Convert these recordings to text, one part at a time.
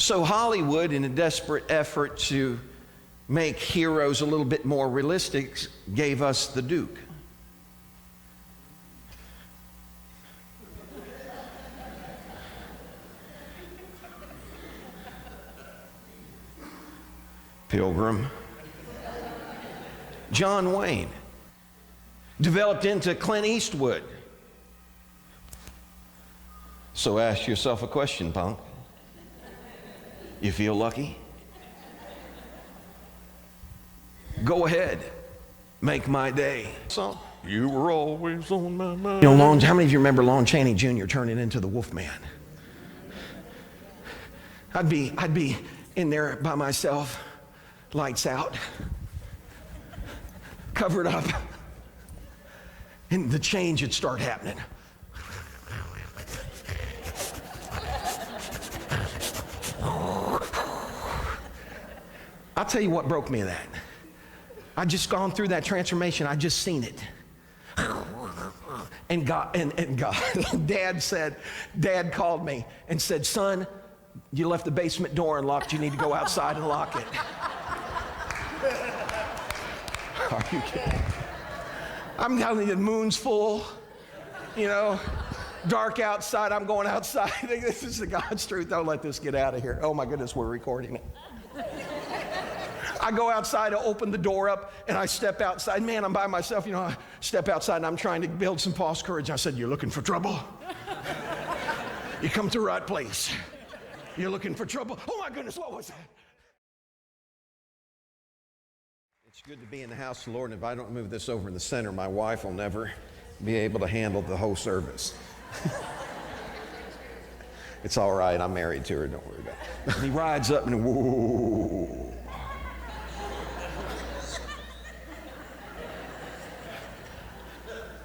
So Hollywood, in a desperate effort to make heroes a little bit more realistic, gave us the Duke. Pilgrim. John Wayne developed into Clint Eastwood. So ask yourself a question, punk. You feel lucky? Go ahead, make my day. So you were always on my mind. You know, how many of you remember Lon Chaney Jr. turning into the Wolfman? I'd be in there by myself, lights out, covered up, and the change would start happening. I'll tell you what broke me of that. I'd just gone through that transformation. I'd just seen it. And God, Dad called me and said, son, you left the basement door unlocked. You need to go outside and lock it. Are you kidding? I'm telling you, the moon's full, you know, dark outside. I'm going outside. This is the God's truth. Don't let this get out of here. Oh my goodness, we're recording it. I go outside, I open the door up, and I step outside. Man, I'm by myself, you know, I step outside, and I'm trying to build some false courage. I said, you're looking for trouble? You come to the right place. You're looking for trouble? Oh my goodness, what was that? It's good to be in the house of the Lord, and if I don't move this over in the center, my wife will never be able to handle the whole service. It's all right, I'm married to her, don't worry about it. And he rides up and whoa.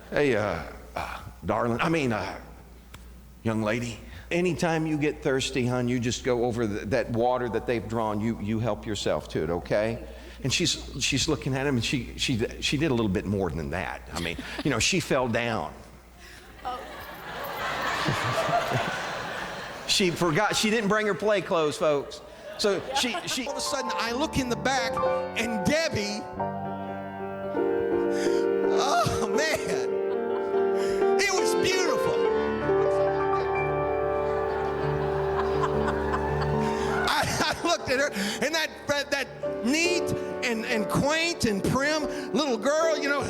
Hey, darling, young lady, anytime you get thirsty, hon, you just go over that water that they've drawn, you help yourself to it, okay? And she's looking at him, and she did a little bit more than that. I mean, you know, she fell down. She forgot, she didn't bring her play clothes, folks. So she all of a sudden, I look in the back, and Debbie, oh man, it was beautiful. I looked at her, and that neat and quaint and prim little girl, you know.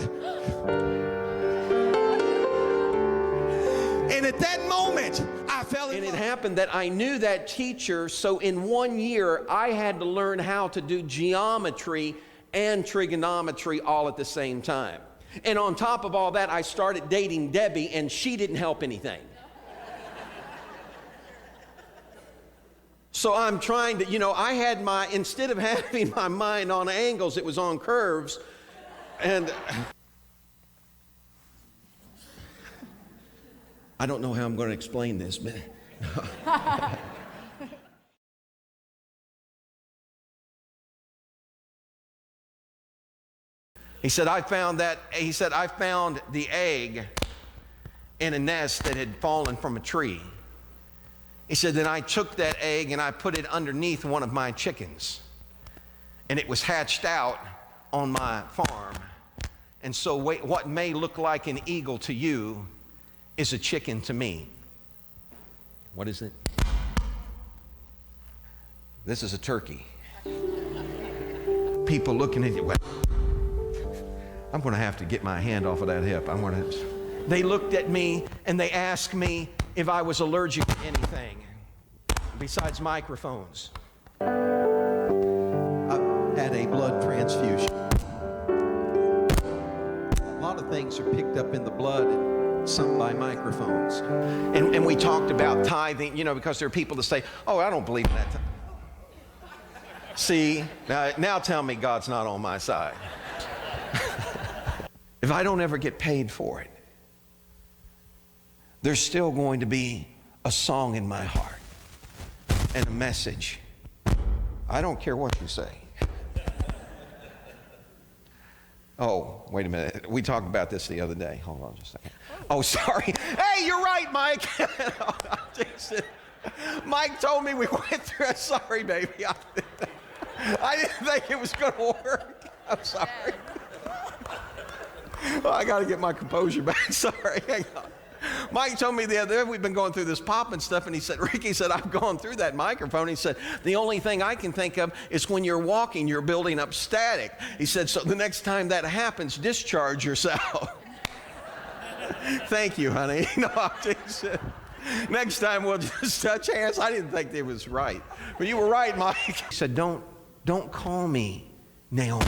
And at that moment, I fell in love. And it happened that I knew that teacher, so in 1 year, I had to learn how to do geometry and trigonometry all at the same time. And on top of all that, I started dating Debbie, and she didn't help anything. So I'm trying to, you know, I had instead of having my mind on angles, it was on curves. And I don't know how I'm going to explain this, but He said, I found the egg in a nest that had fallen from a tree. He said, then I took that egg and I put it underneath one of my chickens. And it was hatched out on my farm. And so what may look like an eagle to you is a chicken to me. What is it? This is a turkey. People looking at you, well, I'm going to have to get my hand off of that hip. They looked at me and they asked me if I was allergic to anything besides microphones. I had a blood transfusion. A lot of things are picked up in the blood, and some by microphones. And we talked about tithing, you know, because there are people that say, oh, I don't believe in that. See, now tell me God's not on my side. If I don't ever get paid for it, there's still going to be a song in my heart and a message. I don't care what you say. Oh, wait a minute. We talked about this the other day. Hold on just a second. Oh, sorry. Hey, you're right, Mike. Mike told me we went through. Sorry, baby. I didn't think it was going to work. I'm sorry. Well, I got to get my composure back. Sorry. Hang on. Mike told me the other day, we've been going through this pop and stuff, and he said, Ricky said, I've gone through that microphone. He said, the only thing I can think of is when you're walking, you're building up static. He said, so the next time that happens, discharge yourself. Thank you, honey. No, I'm teasing. Next time we'll just touch hands. I didn't think it was right. But you were right, Mike. He said, don't call me Naomi.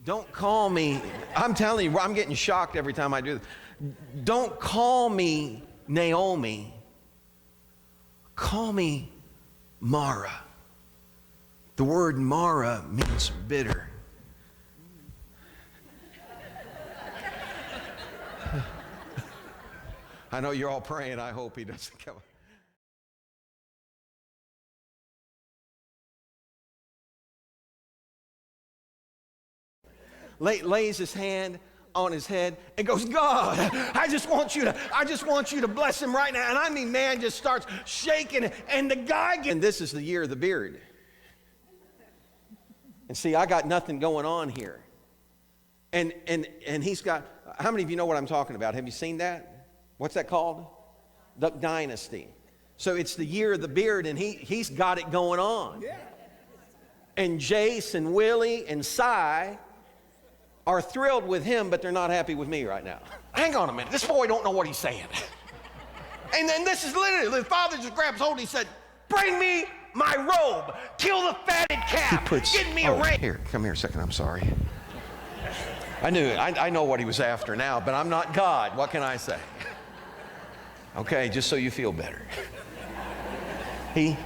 Don't call me, I'm telling you, I'm getting shocked every time I do this. Don't call me Naomi. Call me Mara. The word Mara means bitter. I know you're all praying. I hope he doesn't come. Lays his hand on his head and goes, God, I just want you to bless him right now. And I mean, man just starts shaking, and the guy and this is the year of the beard. And see, I got nothing going on here. And he's got, how many of you know what I'm talking about? Have you seen that? What's that called? Duck Dynasty. So it's the year of the beard, and he's got it going on. Yeah. And Jace and Willie and Cy are thrilled with him, but they're not happy with me right now. Hang on a minute. This boy don't know what he's saying. And then this is literally, the father just grabs hold. He said, bring me my robe. Kill the fatted calf. Get me a ring. Here, come here a second. I'm sorry. I knew it. I know what he was after now, but I'm not God. What can I say? Okay, just so you feel better. He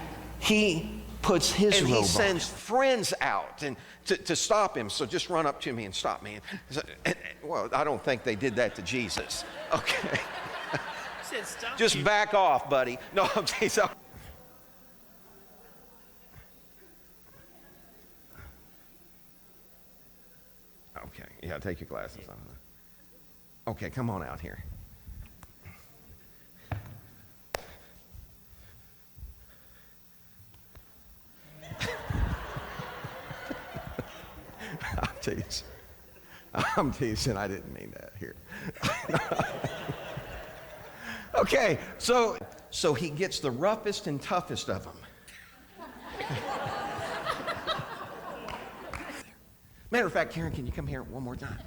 puts his robe on. And he sends friends out and to stop him. So just run up to me and stop me. Well, I don't think they did that to Jesus. Okay. Just back off, buddy. No, I'm teasing. Okay, yeah, take your glasses off. Okay, come on out here. I'm teasing. I didn't mean that here. Okay, so he gets the roughest and toughest of them. Matter of fact, Karen, can you come here one more time?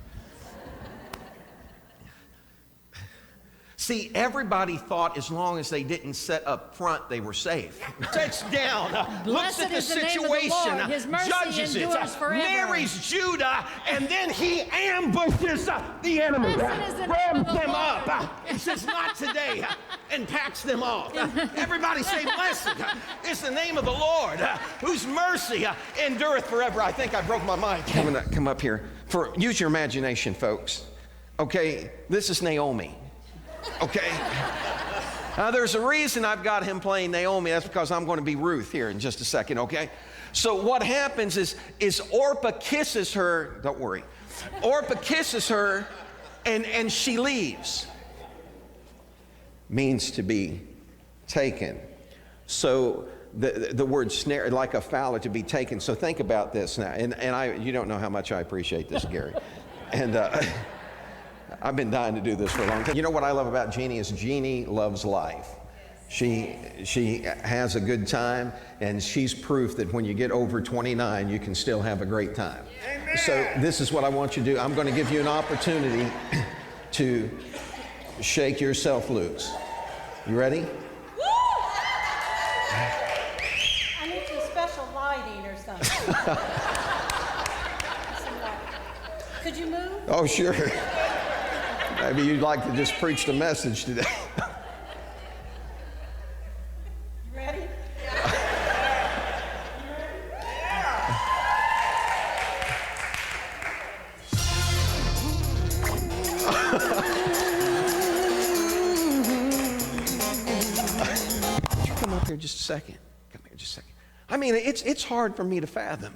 See, everybody thought as long as they didn't set up front, they were safe. Sits down, looks at the situation, judges it, marries Judah, and then he ambushes the enemy, grabs them up, and says, not today, and packs them off. Everybody say, blessed is the name of the Lord, whose mercy endureth forever. I think I broke my mic. Come up here. Use your imagination, folks. Okay, this is Naomi. Okay. Now, there's a reason I've got him playing Naomi. That's because I'm going to be Ruth here in just a second, okay? So what happens is Orpah kisses her. Don't worry. Orpah kisses her, and she leaves. Means to be taken. So the word snare, like a fowler, to be taken. So think about this now. And you don't know how much I appreciate this, Gary. And I've been dying to do this for a long time. You know what I love about Jeannie is Jeannie loves life. She has a good time, and she's proof that when you get over 29, you can still have a great time. Amen. So this is what I want you to do. I'm going to give you an opportunity to shake yourself loose. You ready? Woo! I need some special lighting or something. Could you move? Oh, sure. Maybe you'd like to just preach the message today. You ready? Come up here just a second. Come here just a second. I mean, it's hard for me to fathom.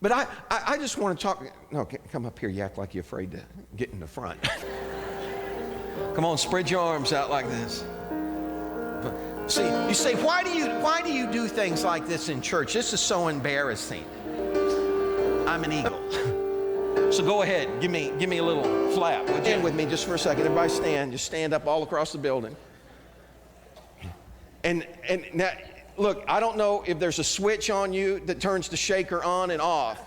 But I just want to talk. No, come up here. You act like you're afraid to get in the front. Come on, spread your arms out like this. See, you say, why do you do things like this in church? This is so embarrassing. I'm an eagle. So go ahead, give me a little flap. Would you? With me just for a second. Everybody stand. Just stand up all across the building. And now, look, I don't know if there's a switch on you that turns the shaker on and off,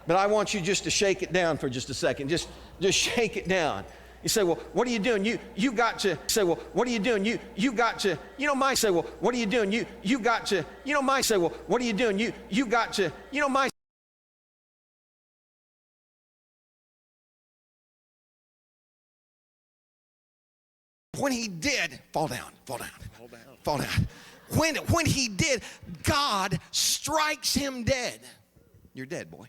but I want you just to shake it down for just a second. Just shake it down. You say, well, what are you doing? You got to say, well, what are you doing? You got to, my say, well, what are you doing? You got to, my say, well, what are you doing? You got to, my. When he did, fall down. When he did, God strikes him dead. You're dead, boy.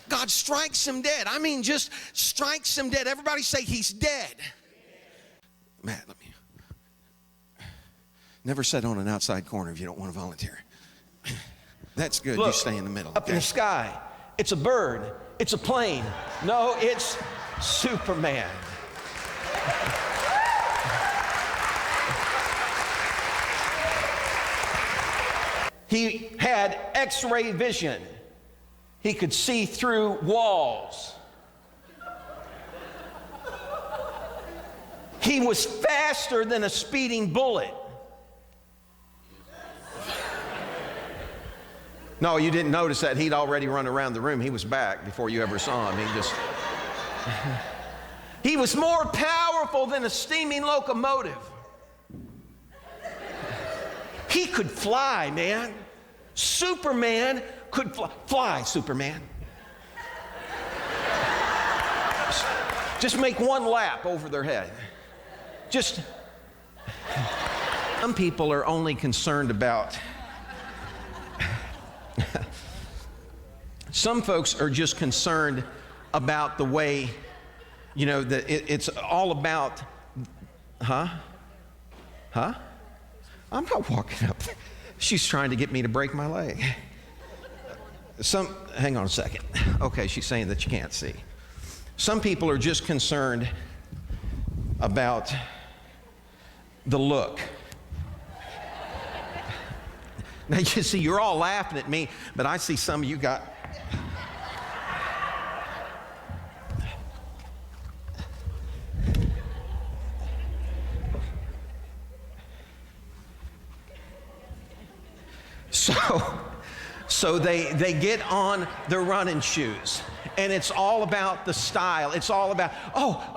God strikes him dead. I mean, just strikes him dead. Everybody say he's dead. Matt, let me. Never sit on an outside corner if you don't want to volunteer. That's good. Look, you stay in the middle. Up in the sky. It's a bird. It's a plane. No, it's Superman. He had X-ray vision. He could see through walls. He was faster than a speeding bullet. No, you didn't notice that. He'd already run around the room. He was back before you ever saw him. He was more powerful than a steaming locomotive. He could fly, man. Superman could fly. Fly, Superman. Just make one lap over their head. Some people are only concerned about, some folks are just concerned about the way, that it's all about, I'm not walking up there. She's trying to get me to break my leg. Hang on a second. Okay, she's saying that you can't see. Some people are just concerned about the look. Now you see, you're all laughing at me, but I see some of you got. So they get on their running shoes, and it's all about the style. It's all about,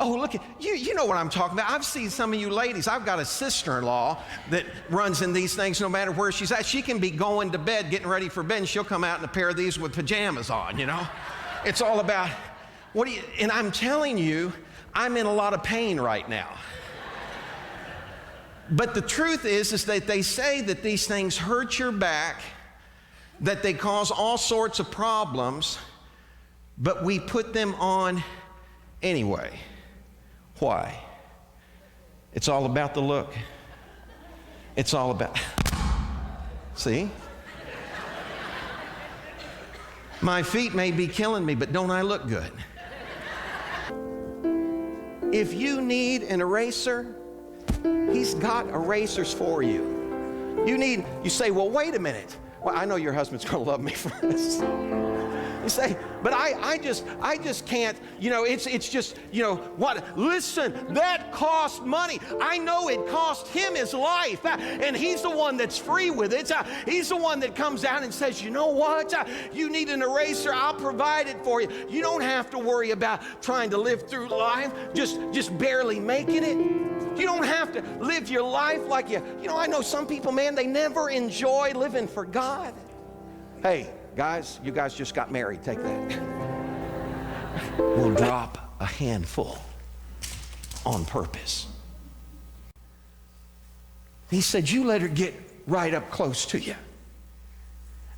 look at you know what I'm talking about. I've seen some of you ladies. I've got a sister-in-law that runs in these things no matter where she's at. She can be going to bed, getting ready for bed, and she'll come out in a pair of these with pajamas on, It's all about, and I'm telling you, I'm in a lot of pain right now. But the truth is that they say that these things hurt your back, that they cause all sorts of problems, but we put them on anyway. Why? It's all about the look. It's all about, see? My feet may be killing me, but don't I look good? If you need an eraser, he's got erasers for you. You say, well, wait a minute. Well, I know your husband's going to love me for this. You say, but I just can't, it's just, what? Listen, that costs money. I know it cost him his life, and he's the one that's free with it. He's the one that comes out and says, you know what? You need an eraser, I'll provide it for you. You don't have to worry about trying to live through life, just barely making it. You don't have to live your life like I know some people, man, they never enjoy living for God. Hey, guys, you guys just got married. Take that. We'll drop a handful on purpose. He said, you let her get right up close to you.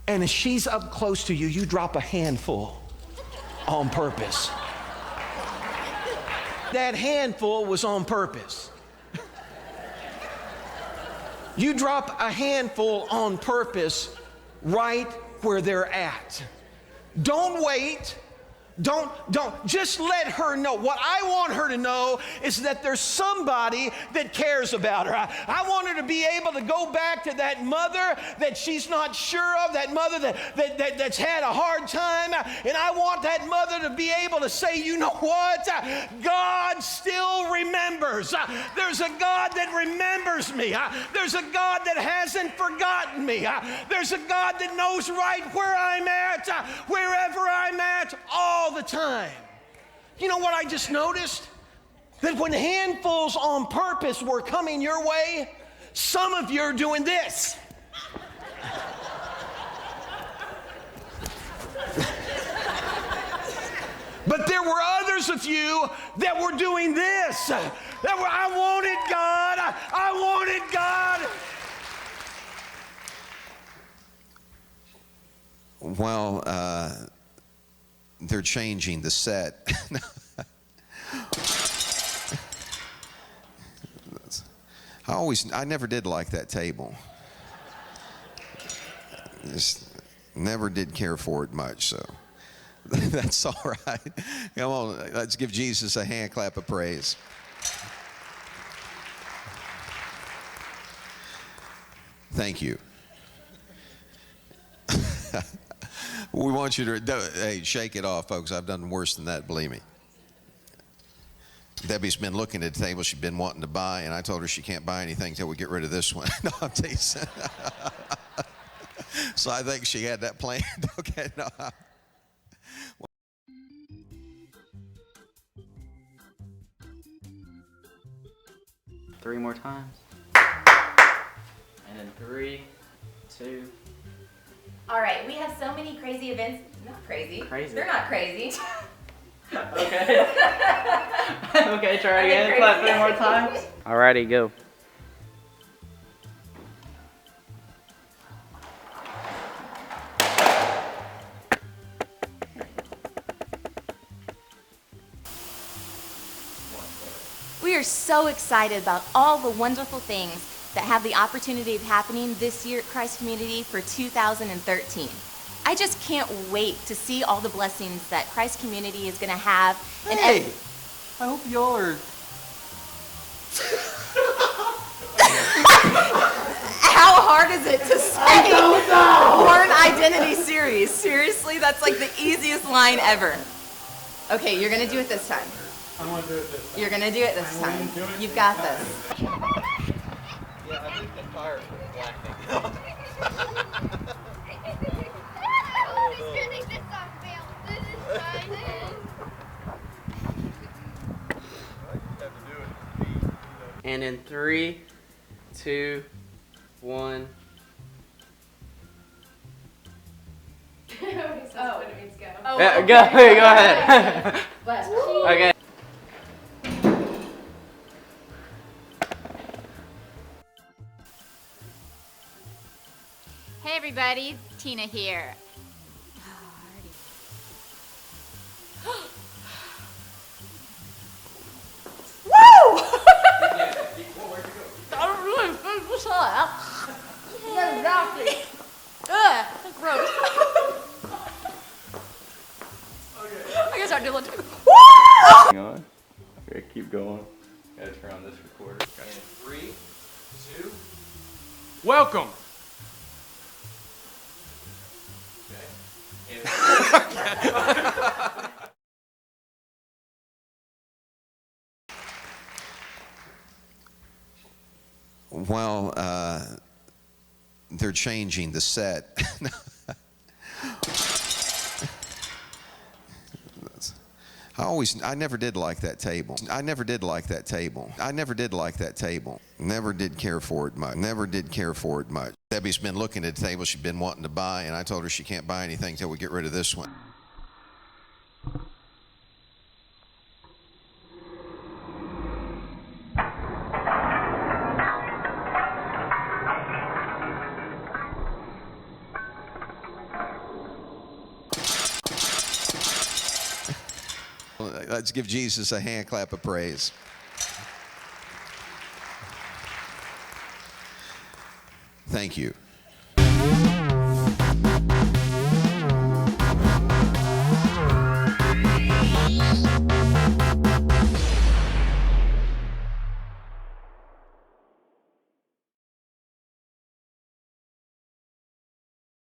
And as she's up close to you, you drop a handful on purpose. That handful was on purpose. You drop a handful on purpose right where they're at. Don't wait. Just let her know. What I want her to know is that there's somebody that cares about her. I want her to be able to go back to that mother that she's not sure of, that mother that's had a hard time. And I want that mother to be able to say, you know what? God still remembers. There's a God that remembers me. There's a God that hasn't forgotten me. There's a God that knows right where I'm at, wherever I'm at, all the time. You know what I just noticed? That when handfuls on purpose were coming your way, some of you are doing this. But there were others of you that were doing this. I wanted God. I wanted God. Well, they're changing the set. I never did like that table. Just never did care for it much, so that's all right. Come on, let's give Jesus a hand clap of praise. Thank you. We want you to, hey, shake it off, folks. I've done worse than that, believe me. Debbie's been looking at the table she's been wanting to buy, and I told her she can't buy anything until we get rid of this one. No, I'm teasing. So I think she had that planned. Okay, no. Three more times. And then 3, 2. All right, we have so many crazy events. Not crazy. Crazy. They're not crazy. Okay. Okay, try again. Clap 3 more times. Alrighty, go. We are so excited about all the wonderful things that have the opportunity of happening this year at Christ Community for 2013. I just can't wait to see all the blessings that Christ Community is going to have. Hey, I hope y'all are... How hard is it to say Born Identity Series? Seriously, that's like the easiest line ever. Okay, you're going to do it this time. I want to do it this time. You're going to do it this time. You've got this. Yeah, I think the tires are blacking. And in 3, 2, 1. Oh, it means go. Oh, Yeah, okay. go ahead. Okay. Hey everybody, Tina here. Woo! I don't really think this up. Yeah, exactly. Ugh, that's gross. I guess I do look too. Hang on. Okay, keep going. Gotta turn on this recorder. Okay. 3, 2. Welcome. Well, they're changing the set. I never did like that table. I never did like that table. I never did like that table. Never did care for it much. Never did care for it much. Debbie's been looking at the table she's been wanting to buy, and I told her she can't buy anything until we get rid of this one. Let's give Jesus a hand clap of praise. Thank you.